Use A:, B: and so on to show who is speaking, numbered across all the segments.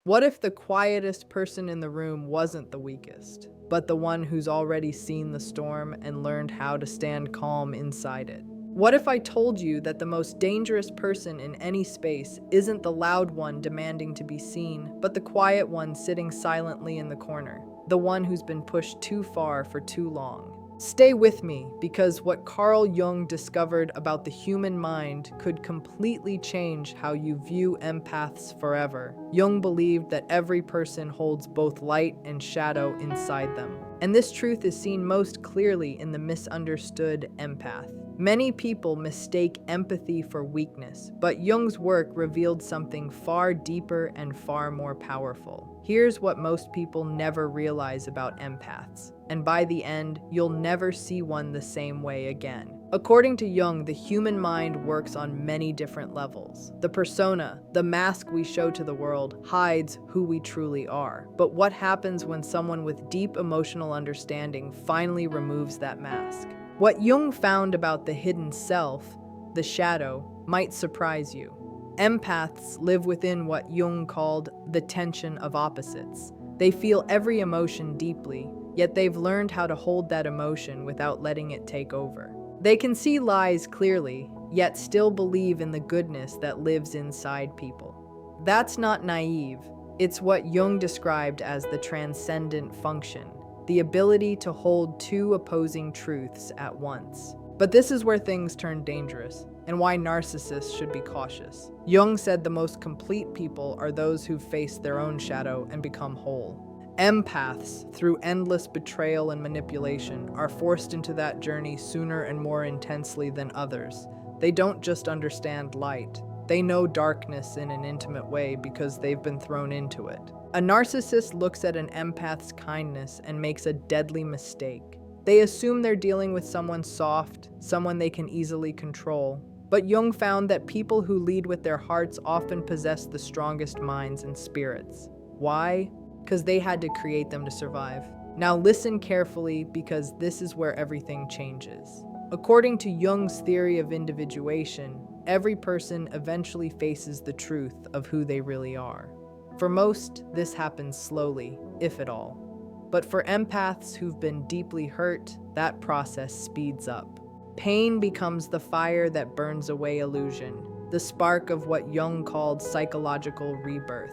A: What if the quietest person in the room wasn't the weakest, but the one who's already seen the storm and learned how to stand calm inside it? What if I told you that the most dangerous person in any space isn't the loud one demanding to be seen, but the quiet one sitting silently in the corner, the one who's been pushed too far for too long? Stay with me, because what Carl Jung discovered about the human mind could completely change how you view empaths forever. Jung believed that every person holds both light and shadow inside them. And this truth is seen most clearly in the misunderstood empath. Many people mistake empathy for weakness, but Jung's work revealed something far deeper and far more powerful. Here's what most people never realize about empaths, and by the end, you'll never see one the same way again. According to Jung, the human mind works on many different levels. The persona, the mask we show to the world, hides who we truly are. But what happens when someone with deep emotional understanding finally removes that mask? What Jung found about the hidden self, the shadow, might surprise you. Empaths live within what Jung called the tension of opposites. They feel every emotion deeply, yet they've learned how to hold that emotion without letting it take over. They can see lies clearly, yet still believe in the goodness that lives inside people. That's not naive. It's what Jung described as the transcendent function, the ability to hold two opposing truths at once. But this is where things turn dangerous, and why narcissists should be cautious. Jung said the most complete people are those who've faced their own shadow and become whole. Empaths, through endless betrayal and manipulation, are forced into that journey sooner and more intensely than others. They don't just understand light. They know darkness in an intimate way because they've been thrown into it. A narcissist looks at an empath's kindness and makes a deadly mistake. They assume they're dealing with someone soft, someone they can easily control. But Jung found that people who lead with their hearts often possess the strongest minds and spirits. Why? Because they had to create them to survive. Now listen carefully, because this is where everything changes. According to Jung's theory of individuation, every person eventually faces the truth of who they really are. For most, this happens slowly, if at all. But for empaths who've been deeply hurt, that process speeds up. Pain becomes the fire that burns away illusion, the spark of what Jung called psychological rebirth.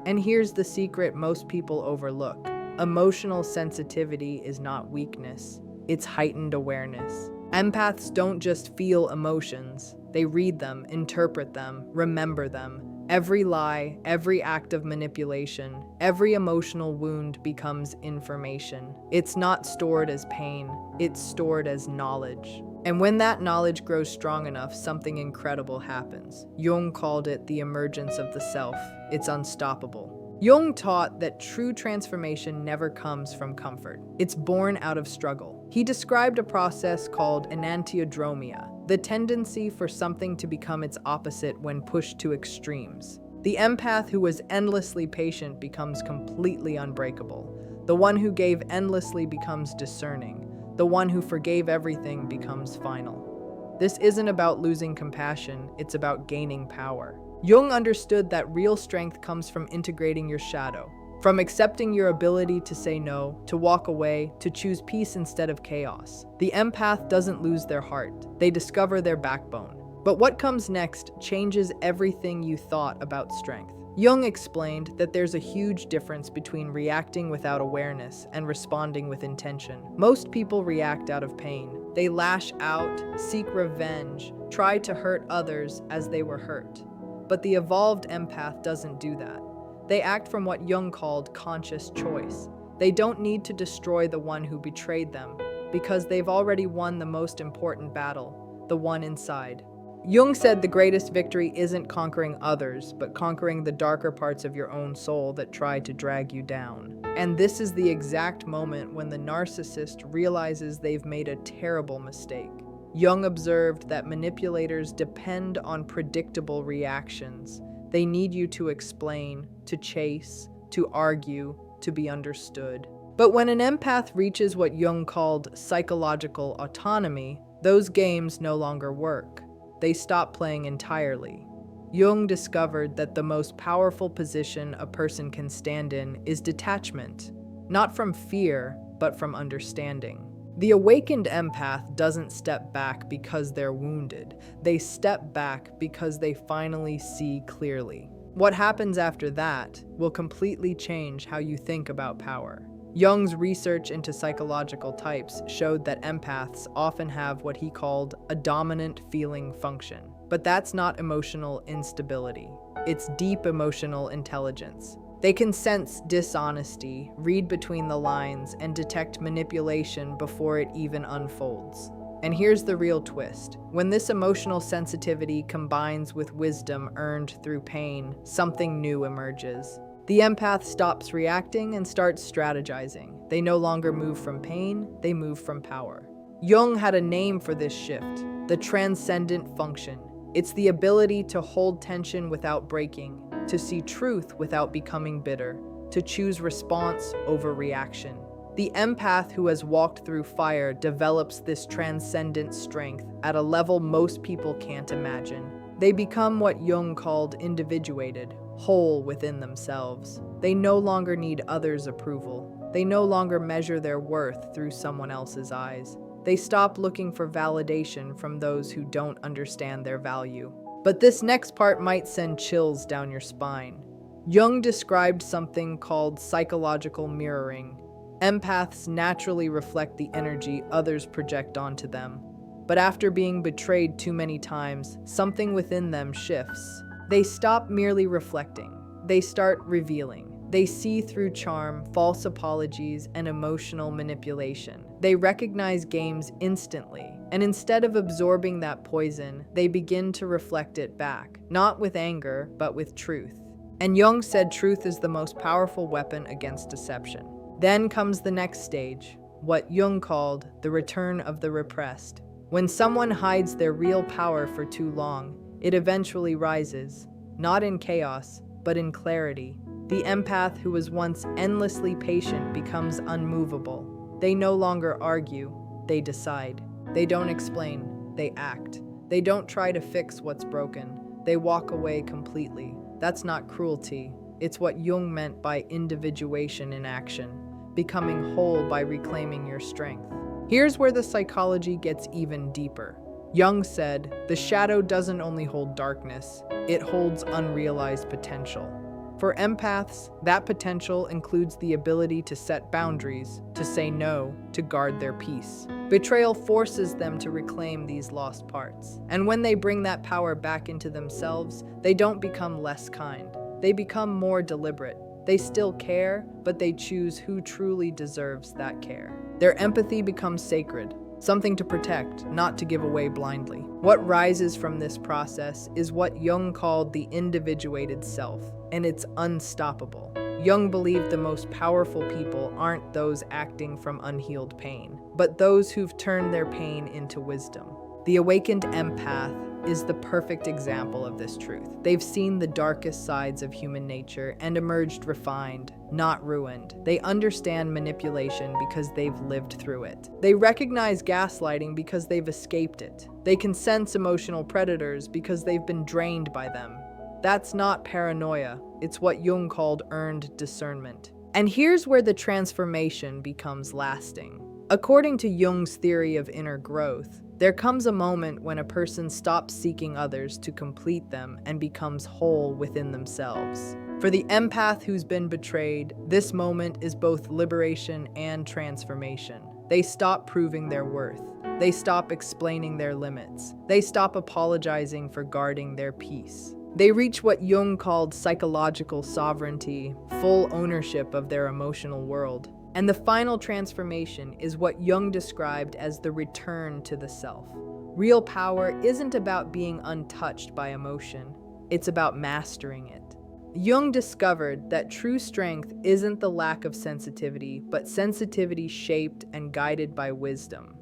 A: And here's the secret most people overlook. Emotional sensitivity is not weakness, it's heightened awareness. Empaths don't just feel emotions, they read them, interpret them, remember them. Every lie, every act of manipulation, every emotional wound becomes information. It's not stored as pain, it's stored as knowledge. And when that knowledge grows strong enough, something incredible happens. Jung called it the emergence of the self. It's unstoppable. Jung taught that true transformation never comes from comfort. It's born out of struggle. He described a process called enantiodromia, the tendency for something to become its opposite when pushed to extremes. The empath who was endlessly patient becomes completely unbreakable. The one who gave endlessly becomes discerning. The one who forgave everything becomes final. This isn't about losing compassion, it's about gaining power. Jung understood that real strength comes from integrating your shadow, from accepting your ability to say no, to walk away, to choose peace instead of chaos. The empath doesn't lose their heart, they discover their backbone. But what comes next changes everything you thought about strength. Jung explained that there's a huge difference between reacting without awareness and responding with intention. Most people react out of pain. They lash out, seek revenge, try to hurt others as they were hurt. But the evolved empath doesn't do that. They act from what Jung called conscious choice. They don't need to destroy the one who betrayed them, because they've already won the most important battle, the one inside. Jung said the greatest victory isn't conquering others, but conquering the darker parts of your own soul that try to drag you down. And this is the exact moment when the narcissist realizes they've made a terrible mistake. Jung observed that manipulators depend on predictable reactions. They need you to explain, to chase, to argue, to be understood. But when an empath reaches what Jung called psychological autonomy, those games no longer work. They stop playing entirely. Jung discovered that the most powerful position a person can stand in is detachment, not from fear, but from understanding. The awakened empath doesn't step back because they're wounded. They step back because they finally see clearly. What happens after that will completely change how you think about power. Jung's research into psychological types showed that empaths often have what he called a dominant feeling function. But that's not emotional instability. It's deep emotional intelligence. They can sense dishonesty, read between the lines, and detect manipulation before it even unfolds. And here's the real twist. When this emotional sensitivity combines with wisdom earned through pain, something new emerges. The empath stops reacting and starts strategizing. They no longer move from pain, they move from power. Jung had a name for this shift, the transcendent function. It's the ability to hold tension without breaking, to see truth without becoming bitter, to choose response over reaction. The empath who has walked through fire develops this transcendent strength at a level most people can't imagine. They become what Jung called individuated, whole within themselves. They no longer need others' approval. They no longer measure their worth through someone else's eyes. They stop looking for validation from those who don't understand their value. But this next part might send chills down your spine. Jung described something called psychological mirroring. Empaths naturally reflect the energy others project onto them. But after being betrayed too many times, something within them shifts. They stop merely reflecting. They start revealing. They see through charm, false apologies, and emotional manipulation. They recognize games instantly, and instead of absorbing that poison, they begin to reflect it back, not with anger, but with truth. And Jung said truth is the most powerful weapon against deception. Then comes the next stage, what Jung called the return of the repressed. When someone hides their real power for too long, it eventually rises, not in chaos, but in clarity. The empath who was once endlessly patient becomes unmovable. They no longer argue, they decide. They don't explain, they act. They don't try to fix what's broken, they walk away completely. That's not cruelty. It's what Jung meant by individuation in action, becoming whole by reclaiming your strength. Here's where the psychology gets even deeper. Jung said, the shadow doesn't only hold darkness, it holds unrealized potential. For empaths, that potential includes the ability to set boundaries, to say no, to guard their peace. Betrayal forces them to reclaim these lost parts. And when they bring that power back into themselves, they don't become less kind. They become more deliberate. They still care, but they choose who truly deserves that care. Their empathy becomes sacred, something to protect, not to give away blindly. What rises from this process is what Jung called the individuated self, and it's unstoppable. Jung believed the most powerful people aren't those acting from unhealed pain, but those who've turned their pain into wisdom. The awakened empath is the perfect example of this truth. They've seen the darkest sides of human nature and emerged refined, not ruined. They understand manipulation because they've lived through it. They recognize gaslighting because they've escaped it. They can sense emotional predators because they've been drained by them. That's not paranoia. It's what Jung called earned discernment. And here's where the transformation becomes lasting. According to Jung's theory of inner growth, there comes a moment when a person stops seeking others to complete them and becomes whole within themselves. For the empath who's been betrayed, this moment is both liberation and transformation. They stop proving their worth. They stop explaining their limits. They stop apologizing for guarding their peace. They reach what Jung called psychological sovereignty, full ownership of their emotional world. And the final transformation is what Jung described as the return to the self. Real power isn't about being untouched by emotion, it's about mastering it. Jung discovered that true strength isn't the lack of sensitivity, but sensitivity shaped and guided by wisdom.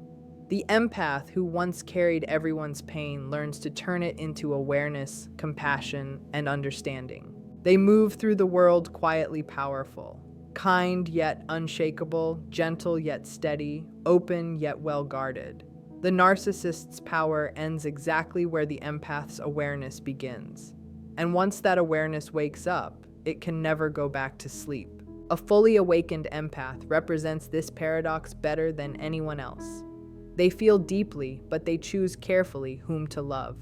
A: The empath who once carried everyone's pain learns to turn it into awareness, compassion, and understanding. They move through the world quietly powerful. Kind yet unshakable, gentle yet steady, open yet well guarded. The narcissist's power ends exactly where the empath's awareness begins. And once that awareness wakes up, it can never go back to sleep. A fully awakened empath represents this paradox better than anyone else. They feel deeply, but they choose carefully whom to love.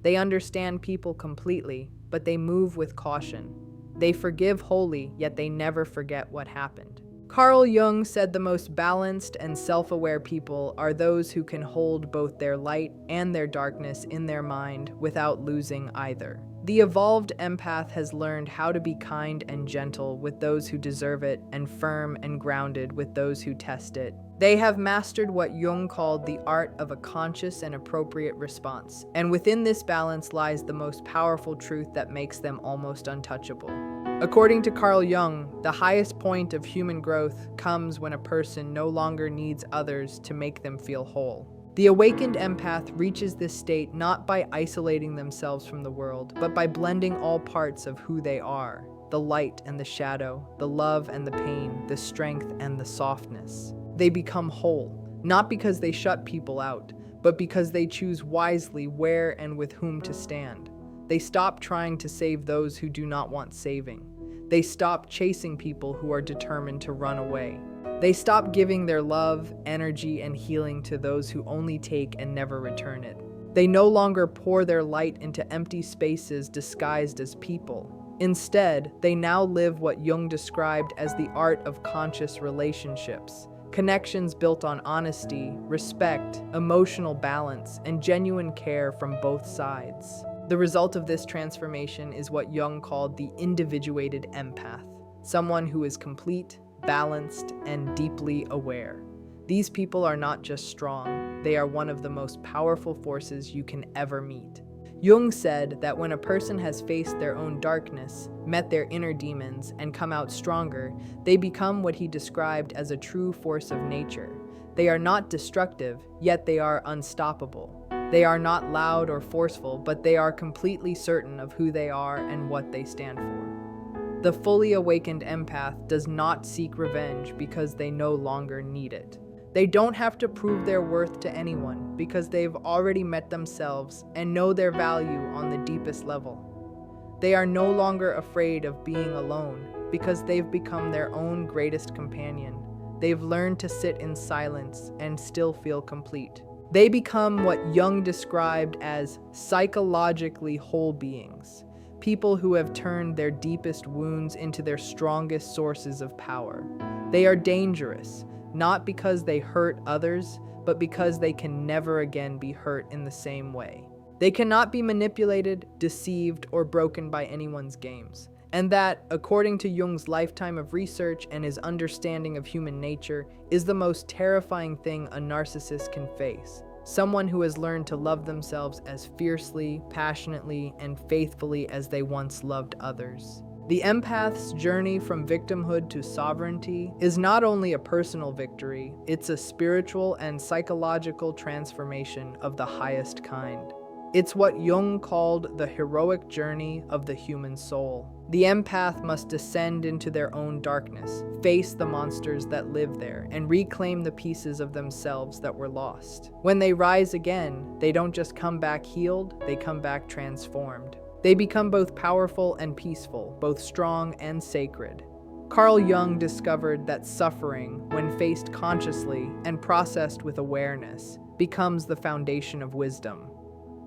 A: They understand people completely, but they move with caution. They forgive wholly, yet they never forget what happened. Carl Jung said the most balanced and self-aware people are those who can hold both their light and their darkness in their mind without losing either. The evolved empath has learned how to be kind and gentle with those who deserve it and firm and grounded with those who test it. They have mastered what Jung called the art of a conscious and appropriate response, and within this balance lies the most powerful truth that makes them almost untouchable. According to Carl Jung, the highest point of human growth comes when a person no longer needs others to make them feel whole. The awakened empath reaches this state not by isolating themselves from the world, but by blending all parts of who they are: the light and the shadow, the love and the pain, the strength and the softness. They become whole, not because they shut people out, but because they choose wisely where and with whom to stand. They stop trying to save those who do not want saving. They stop chasing people who are determined to run away. They stop giving their love, energy, and healing to those who only take and never return it. They no longer pour their light into empty spaces disguised as people. Instead, they now live what Jung described as the art of conscious relationships. Connections built on honesty, respect, emotional balance, and genuine care from both sides. The result of this transformation is what Jung called the individuated empath, someone who is complete, balanced, and deeply aware. These people are not just strong, they are one of the most powerful forces you can ever meet. Jung said that when a person has faced their own darkness, met their inner demons, and come out stronger, they become what he described as a true force of nature. They are not destructive, yet they are unstoppable. They are not loud or forceful, but they are completely certain of who they are and what they stand for. The fully awakened empath does not seek revenge because they no longer need it. They don't have to prove their worth to anyone because they've already met themselves and know their value on the deepest level. They are no longer afraid of being alone because they've become their own greatest companion. They've learned to sit in silence and still feel complete. They become what Jung described as psychologically whole beings, people who have turned their deepest wounds into their strongest sources of power. They are dangerous, not because they hurt others, but because they can never again be hurt in the same way. They cannot be manipulated, deceived, or broken by anyone's games. And that, according to Jung's lifetime of research and his understanding of human nature, is the most terrifying thing a narcissist can face. Someone who has learned to love themselves as fiercely, passionately, and faithfully as they once loved others. The empath's journey from victimhood to sovereignty is not only a personal victory, it's a spiritual and psychological transformation of the highest kind. It's what Jung called the heroic journey of the human soul. The empath must descend into their own darkness, face the monsters that live there, and reclaim the pieces of themselves that were lost. When they rise again, they don't just come back healed, they come back transformed. They become both powerful and peaceful, both strong and sacred. Carl Jung discovered that suffering, when faced consciously and processed with awareness, becomes the foundation of wisdom.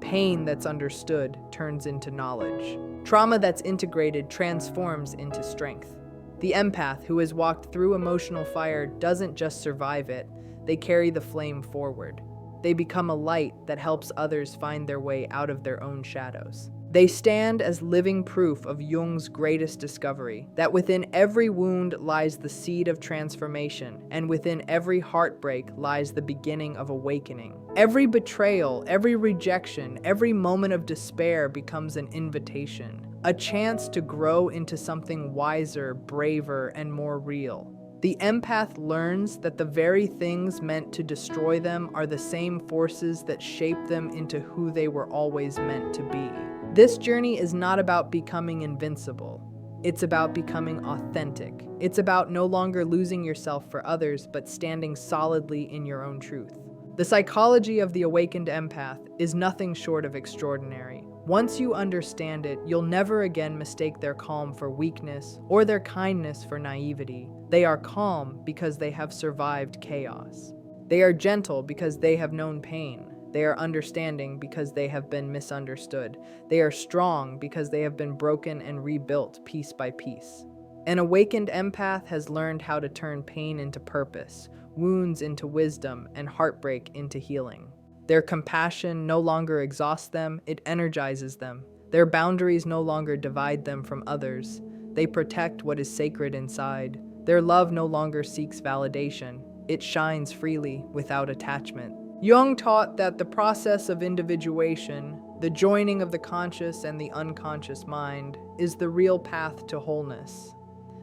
A: Pain that's understood turns into knowledge. Trauma that's integrated transforms into strength. The empath who has walked through emotional fire doesn't just survive it, they carry the flame forward. They become a light that helps others find their way out of their own shadows. They stand as living proof of Jung's greatest discovery, that within every wound lies the seed of transformation, and within every heartbreak lies the beginning of awakening. Every betrayal, every rejection, every moment of despair becomes an invitation, a chance to grow into something wiser, braver, and more real. The empath learns that the very things meant to destroy them are the same forces that shape them into who they were always meant to be. This journey is not about becoming invincible. It's about becoming authentic. It's about no longer losing yourself for others, but standing solidly in your own truth. The psychology of the awakened empath is nothing short of extraordinary. Once you understand it, you'll never again mistake their calm for weakness or their kindness for naivety. They are calm because they have survived chaos. They are gentle because they have known pain. They are understanding because they have been misunderstood. They are strong because they have been broken and rebuilt piece by piece. An awakened empath has learned how to turn pain into purpose, wounds into wisdom, and heartbreak into healing. Their compassion no longer exhausts them, it energizes them. Their boundaries no longer divide them from others. They protect what is sacred inside. Their love no longer seeks validation. It shines freely, without attachment. Jung taught that the process of individuation, the joining of the conscious and the unconscious mind, is the real path to wholeness.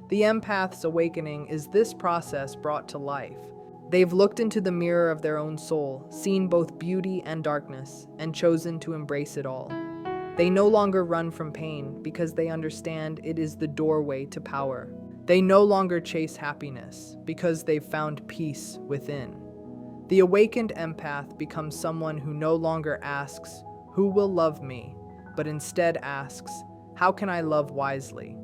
A: The empath's awakening is this process brought to life. They've looked into the mirror of their own soul, seen both beauty and darkness, and chosen to embrace it all. They no longer run from pain because they understand it is the doorway to power. They no longer chase happiness because they've found peace within. The awakened empath becomes someone who no longer asks, "Who will love me?" but instead asks, "How can I love wisely?"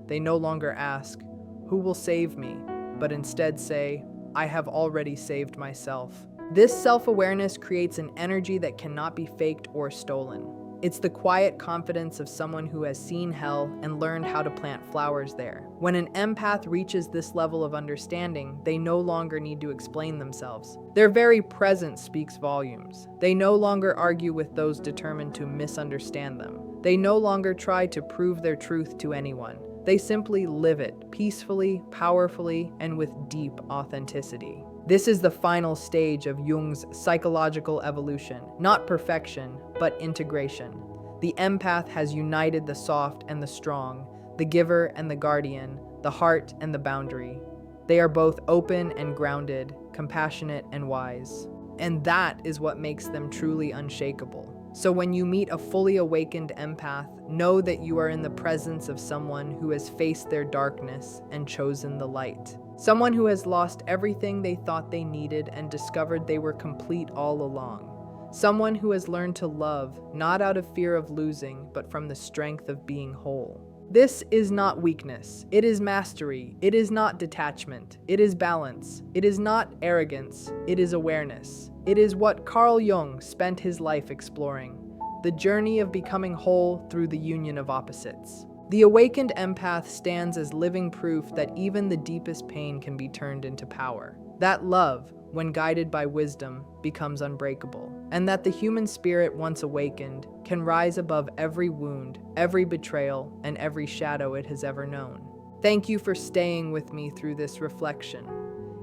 A: They no longer ask, "Who will save me?" but instead say, "I have already saved myself." This self-awareness creates an energy that cannot be faked or stolen. It's the quiet confidence of someone who has seen hell and learned how to plant flowers there. When an empath reaches this level of understanding, they no longer need to explain themselves. Their very presence speaks volumes. They no longer argue with those determined to misunderstand them. They no longer try to prove their truth to anyone. They simply live it, peacefully, powerfully, and with deep authenticity. This is the final stage of Jung's psychological evolution, not perfection, but integration. The empath has united the soft and the strong, the giver and the guardian, the heart and the boundary. They are both open and grounded, compassionate and wise. And that is what makes them truly unshakable. So when you meet a fully awakened empath, know that you are in the presence of someone who has faced their darkness and chosen the light. Someone who has lost everything they thought they needed and discovered they were complete all along. Someone who has learned to love, not out of fear of losing, but from the strength of being whole. This is not weakness. It is mastery. It is not detachment. It is balance. It is not arrogance. It is awareness. It is what Carl Jung spent his life exploring, the journey of becoming whole through the union of opposites. The awakened empath stands as living proof that even the deepest pain can be turned into power. That love, when guided by wisdom, becomes unbreakable. And that the human spirit, once awakened, can rise above every wound, every betrayal, and every shadow it has ever known. Thank you for staying with me through this reflection.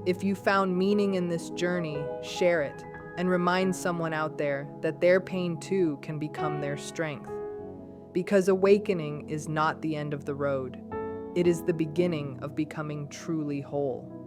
A: If you found meaning in this journey, share it, and remind someone out there that their pain too can become their strength. Because awakening is not the end of the road. It is the beginning of becoming truly whole.